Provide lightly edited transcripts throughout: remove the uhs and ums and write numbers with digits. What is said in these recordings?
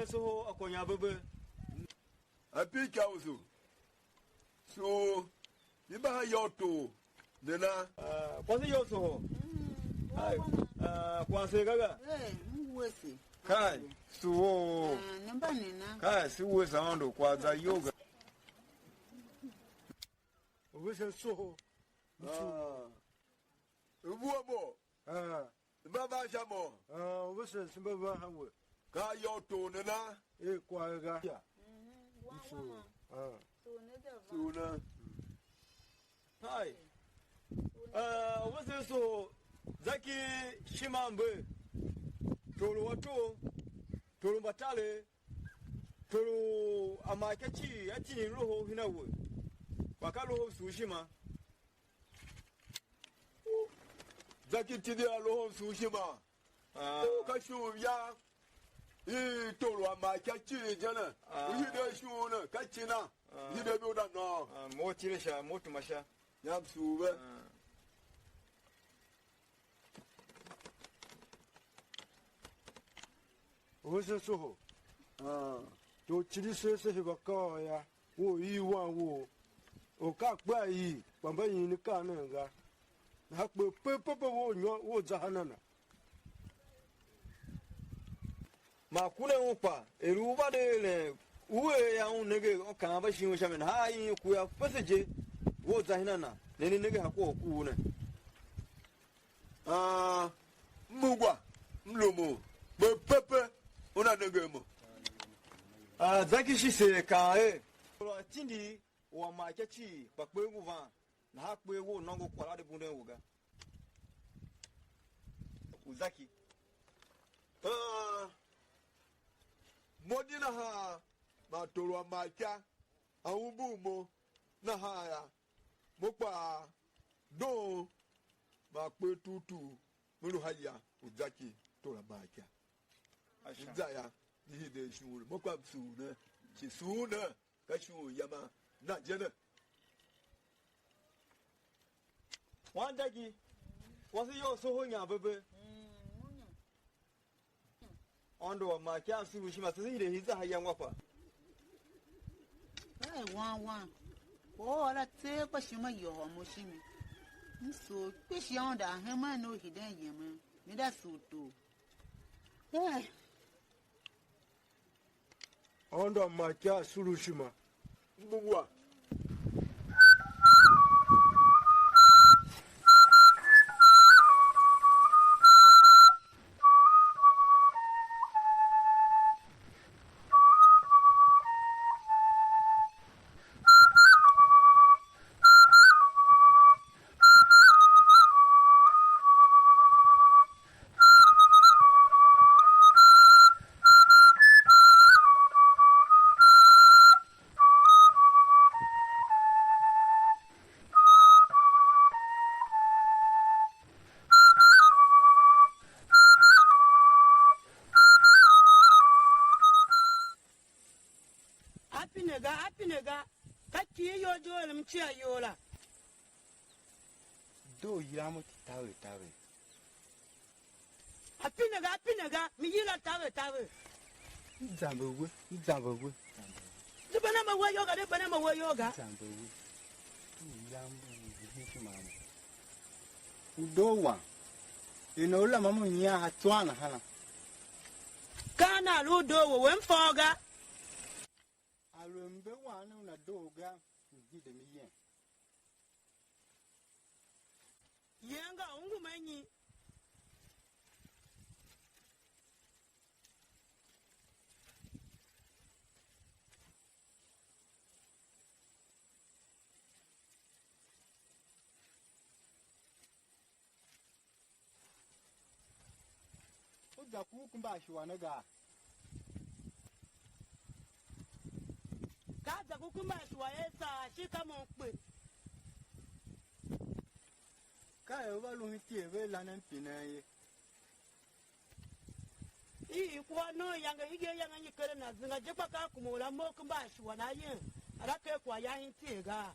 so akonya bebe. Happy council. So, you buy your two. Then, Kwasi yo so. Kwasi gaga. Mwesi. Kai, so. Namba nina. Kai, si wesa ando kwaza yoga. Wesa so. Ubuabo. Baba Shamo. Wesa Simbaba Hawe. Ka your two, Nana. Kwaga. Sooner. Hai. Wasa so. Zaki Shimambe. Tolu watu. Tolu batale. Tolu amakachi. Ati roho hinawe. Wakalo Sushima. Zaki Tidi Aloho Sushima. Kashu ya. Tolu amakachi, Jana. You don't show Kachina. You don't know that now. More tirisha, more to masha. Yam Suva. Wesa so. To chili se baka ya. Wo yi wan wo. O ka gba yi, bamba yi ni ka na nga. Na pe wo nyo wo zahanana. Ma kule upa eruba de le uwe ya unege kan ba shi shamen ha yin ku ya fasaje wo zahinana ne ne nege hako ku ne Mugwa mlomo pepe ona nege mo zaki shi se ka ro tindi wa ma kechi pa pe guvan na ha pe wo nongo kwala de bunde wuga uzaki Modina ha matoro amacha awubu mo na ha ya mo pa do ma pe tutu mulu haya uzaki tora macha azaya ni de shuru mo pa suna chi suna ka shu yama na jena wandagi wasi yo so honya bebe Ondo ma kya suru shi ma sai da hiza hayan wafa Wan. Oh, la te pa shima yo mo shimi. Nso pe shi onda hema no hiden yema. Ni da suto. Ondo makia Surushima. mugwa apinega kaki yo jo mchi ayola Do yamo tawe. apinega mi yila tawe Zambo. zibana mawa yoga de bana mawa yoga Zambo. Yamo hiki mama. Udowa. Inola mamu nya hatwana hala. kana ludo wo wemfoga Alumbe wana una doga ngide miye. yenga ungu manyi Uda kukumba shwanaga. kaza kukumba shwa esa shika mokpe Kaya walu tiebe lanan pinaye. i kwa no yanga ige yanga nyikere na zinga jekwa ka kumula mokumba shwa na yin arake kwa ya hintiga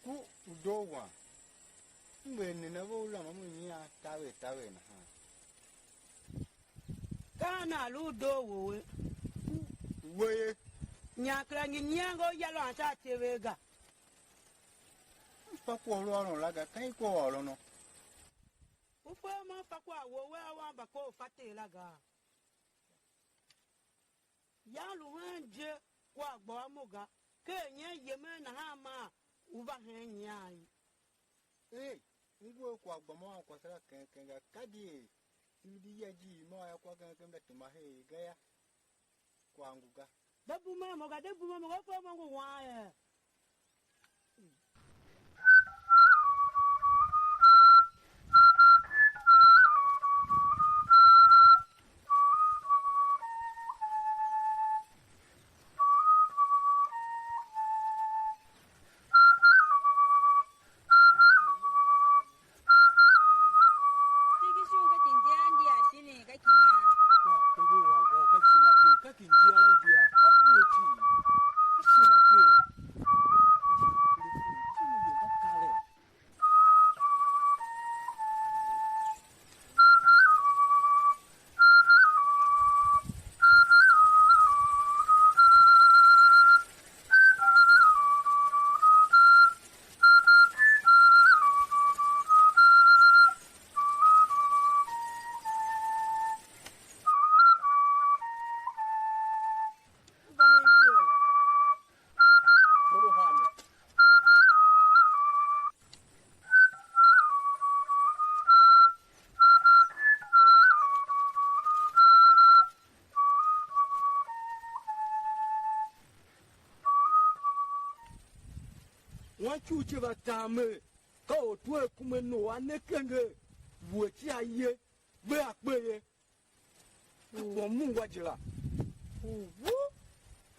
Ku udowa. Mbe nina wo la mamu nya tawe na ha. kana ludo wowe Weye. nyakra nyango yalo anta tewega Papo oro laga kai ko oro no. ufo ma pakwa wowe awamba ko fatela ga yalu hanje kwa gbo amuga kenye yeme na ha ma uba henyai Ngwe kwa gbomo kwa sara kenga kadi. Ndi yaji mo ya kwa kenga betu mahe gaya. Kwa nguga. debu ma mo fo mo wa e Wachuche batame ka otwe kumeno anekenge wuchi aye be akpeye wo mungu ajira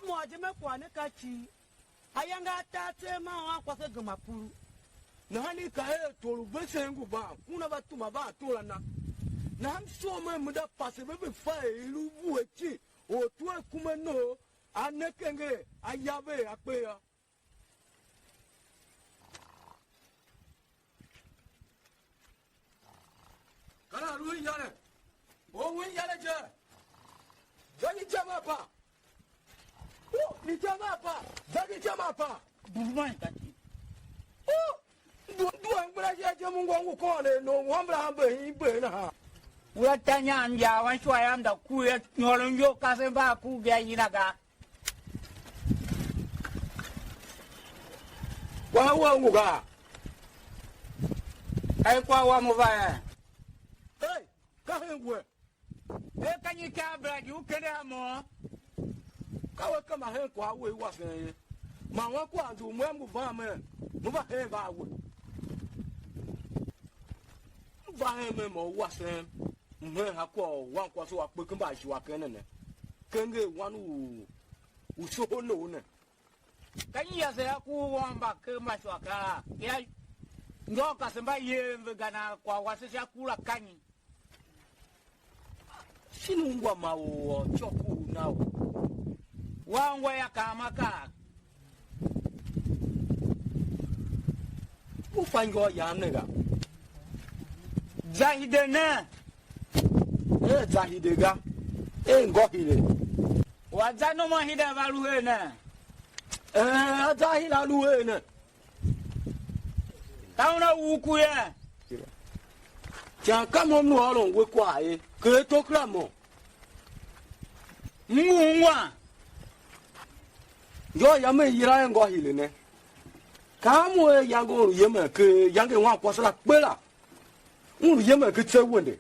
mo je me kwa ne kachi ayanga tate ma wa kwa se gamapuru na hani ka e toru besengu ba kuna batuma ba tola na mso me muda pase be fa ilu wuchi otwe kumeno anekenge ayabe akpeya kana ruin yale o win yale je zagi chama pa o ni chama pa zagi chama pa burman kachi o du angbra je mungu wangu ko le no wambra hambe be na ha Ulatanya anja wan shwaya mda kuya nyolon yo kasemba ku bia yinaga. wa wangu ga Ai kwa wa mo ba. hey ka hengwe E kanyi ka bra ju kede mo. ka we kama he kwa we wa fe ma wa kwa du mo mu ba me mo ba he ba we ba he me mo wa se mhe ha kwa wa kwa so wa pe kan ba shi wa kan ne kenge wanu u so no ne Kanyi ya se ku wamba ke ma shwaka. Ya ndo kasemba ye gana kwa wasisha kula kanyi. sinu ngwa ma wo choku na wo Wangwa ya kamaka. u fango ya ne ga Zahide na. e zahide ga e ngo hile Wazano mo hida valuhe na. zahila luwe ne Kauna wuku ya. ja kamo no oro we kwa e ke to kramo Ngwa. yo ya me yira ngo hile ne kamo e ya go ye me ke ya ge wa kwa sala pela un ye me ke tsewende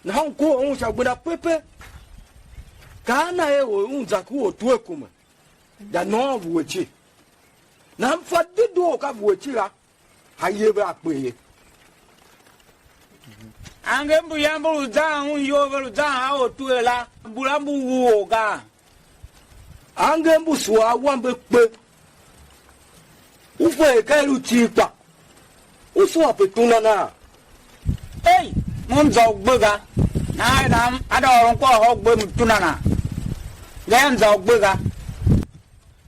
na han ko un sha gbada pepe kana e o un za ku o tu ekuma da no vuchi na mfa dido ka vuchi ra haye ba pe Ange mbu yambu uzang yo velu zang o tuela bulambu wuoga. ange mbuswa wambe pe ufe ka lu ti pa uswa pe tunana Hey, mun zau gbega. Na dam adorun ko ho gbe mutunana. Gam zau gbega.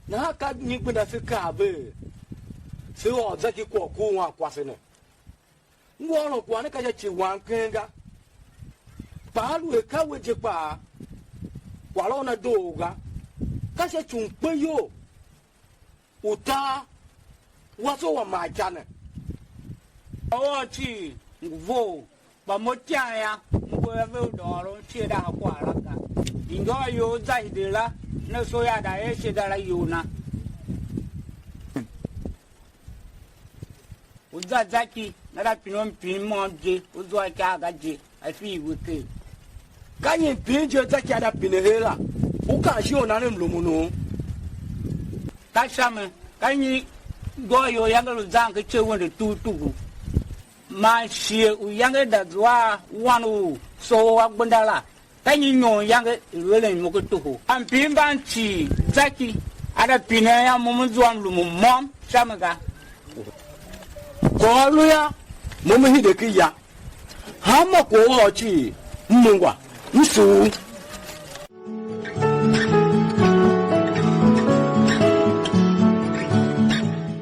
na ka ni gbada se ka be se o za ki ko ku wa kwase ne ngwo ro kwa ne ka ja chi wan kenga palu e kawe je pa wala na doga kashe chumpe yo uta waso wa majana o chi vo ba mo tia ya ngo ya ve do ro chi da kwa la ka ingo yo zai de la na so ya da e che da la yo na uza zaki na da pinon pin mo je uzo ka ga je I feel wicked. kanyi pinje zaki ada pinehela uka shi ona ne mlumuno Kashame, kanyi go yo yanga lu zang ke che won de tu ma shie u yanga da zwa wanu so wa gbandala kanyi nyo yanga lele mo ko tu am pin ban chi zaki ada pine ya mo zwan lu mo mom shamaga ko luya mo mi hide ki ya hama ko ho chi mungwa nsu